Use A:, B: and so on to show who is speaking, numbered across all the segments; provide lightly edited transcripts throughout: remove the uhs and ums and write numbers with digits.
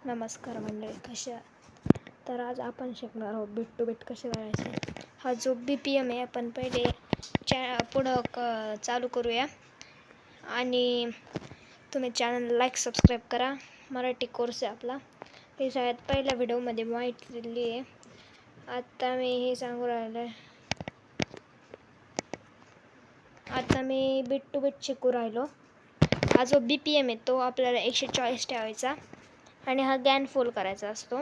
A: नमस्कार मंडळी, कशा? तर आज आपण शिकणार आहोत बीट टू बीट कसे करायचे. हा जो BPM आहे आपण पहिले पुढं चालू करूया. आणि तुम्ही चॅनल लाईक सबस्क्राईब करा. मराठी कोर्स आहे आपला. हे सगळ्यात पहिल्या व्हिडिओमध्ये माहिती दिली आहे. आता मी हे सांगू राहिले. आता मी बीट टू बीट शिकू राहिलो. हा जो BPM आहे तो आपल्याला 140 ठेवायचा आणि हा गॅन फुल करायचा असतो.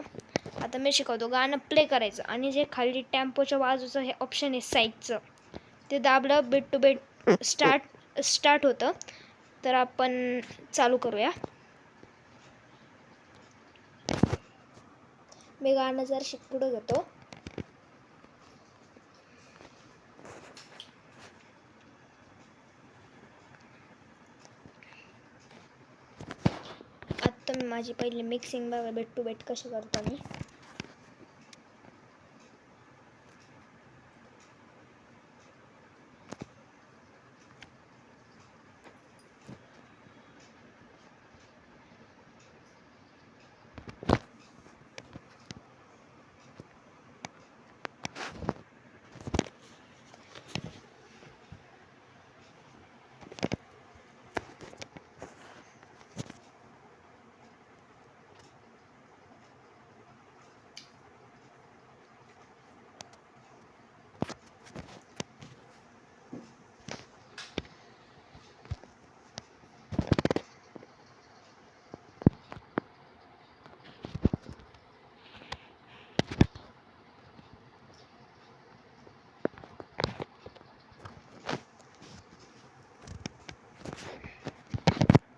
A: आता मी शिकवतो. गाणं प्ले करायचं आणि जे खाली टेम्पोच्या बाजूचं हे ऑप्शन आहे साईडचं, ते दाबलं बीट टू बीट स्टार्ट होतं. तर आपण चालू करूया. मी गाणं जर पुढं घेतो. आता मी माझी पहिली मिक्सिंग बघा बीट टू बीट कशी करतो मी.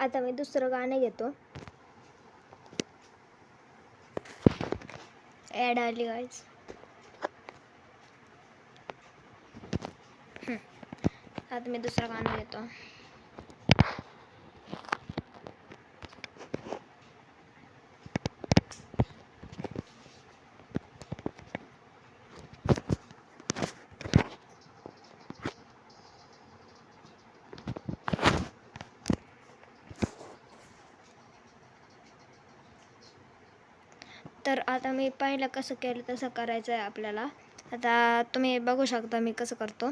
A: आता मी दुसरं गाणं घेतो. ॲड आली गाईज. आता मी दुसरं गाणं घेतो. तर आता मी पहिलं कसं केलं तसं करायचं आहे आपल्याला. आता तुम्ही बघू शकता मी कसं करतो.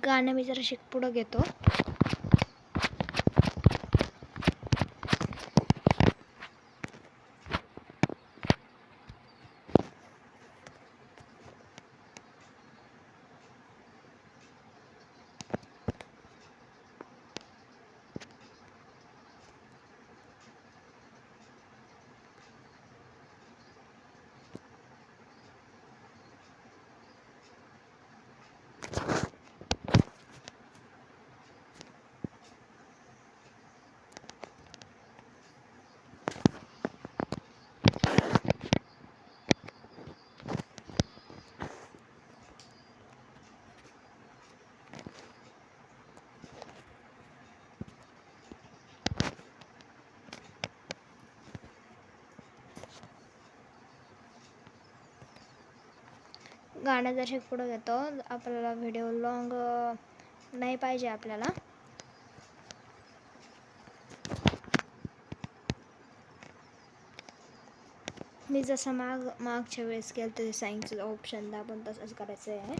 A: गाणं मी जरा पुढं घेतो. गाणं जर पुढं घेतो. आपल्याला व्हिडिओ लॉंग नाही पाहिजे आपल्याला. मी जसं मागच्या वेळेस केलं ते सायन्सचं ऑप्शन दाबून तसंच करायचं आहे.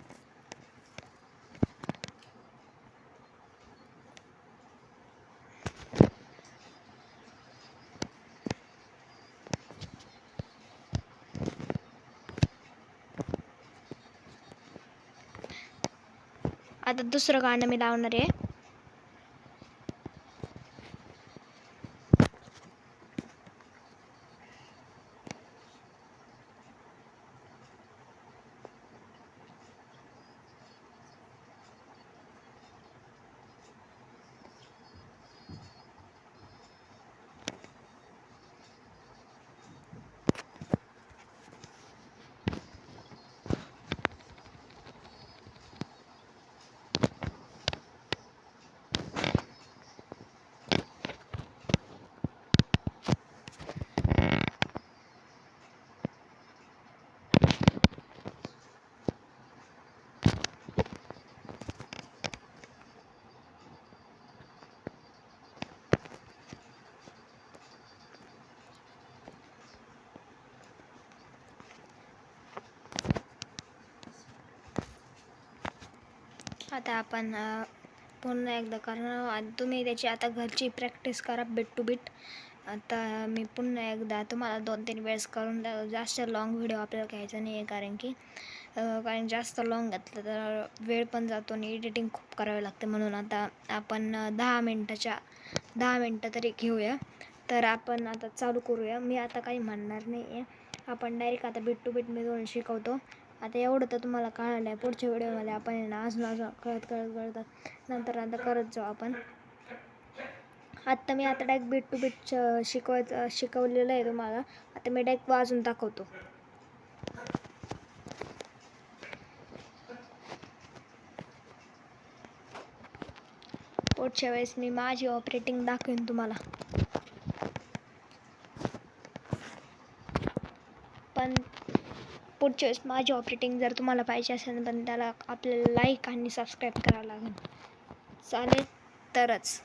A: आता दुसरं गाणं मी लावणार आहे. आता आपण पुन्हा एकदा करणार आणि तुम्ही त्याची आता घरची प्रॅक्टिस करा बीट टू बीट. आता मी पुन्हा एकदा तुम्हाला 2-3 वेळेस करून जास्त लाँग व्हिडिओ आपल्याला घ्यायचा नाही आहे, कारण जास्त लाँग घातलं तर वेळ पण जातो आणि एडिटिंग खूप करावी लागते. म्हणून आता आपण 10 मिनटं तरी घेऊया. तर आपण आता चालू करूया. मी आता काही म्हणणार नाही आहे, आपण डायरेक्ट आता बीट टू बीट मी दोन शिकवतो. आता एवढं तर तुम्हाला कळलं आहे. पुढच्या व्हिडिओमध्ये आपण अजून कळत नंतर करत जाऊ आपण. मी आता डायरेक्ट बीट टू बीट शिकवलेलं आहे तुम्हाला. आता मी डायरेक्ट वाजून दाखवतो. पुढच्या वेळेस मी माझी ऑपरेटिंग दाखवेन तुम्हाला. पण पुढच्या वेळेस माझी ऑपरेटिंग जर तुम्हाला पाहिजे असेल पण त्याला आपल्याला लाईक आणि सबस्क्राईब करावं लागेल. चालेल तरच.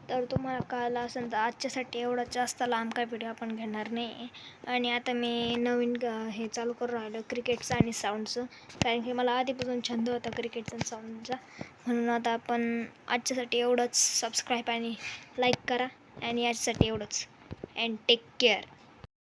A: तर तुम्हाला कळलं असेल तर आजच्यासाठी एवढं जास्त लांब काय व्हिडिओ आपण घेणार नाही. आणि आता मी नवीन हे चालू करून राहिलो क्रिकेटचं आणि साऊंडचं, कारण की मला आधीपासून छंद होता क्रिकेटचा आणि साऊंडचा. म्हणून आता आपण आजच्यासाठी एवढंच. सबस्क्राईब आणि लाईक करा आणि आजच्यासाठी एवढंच. And take care.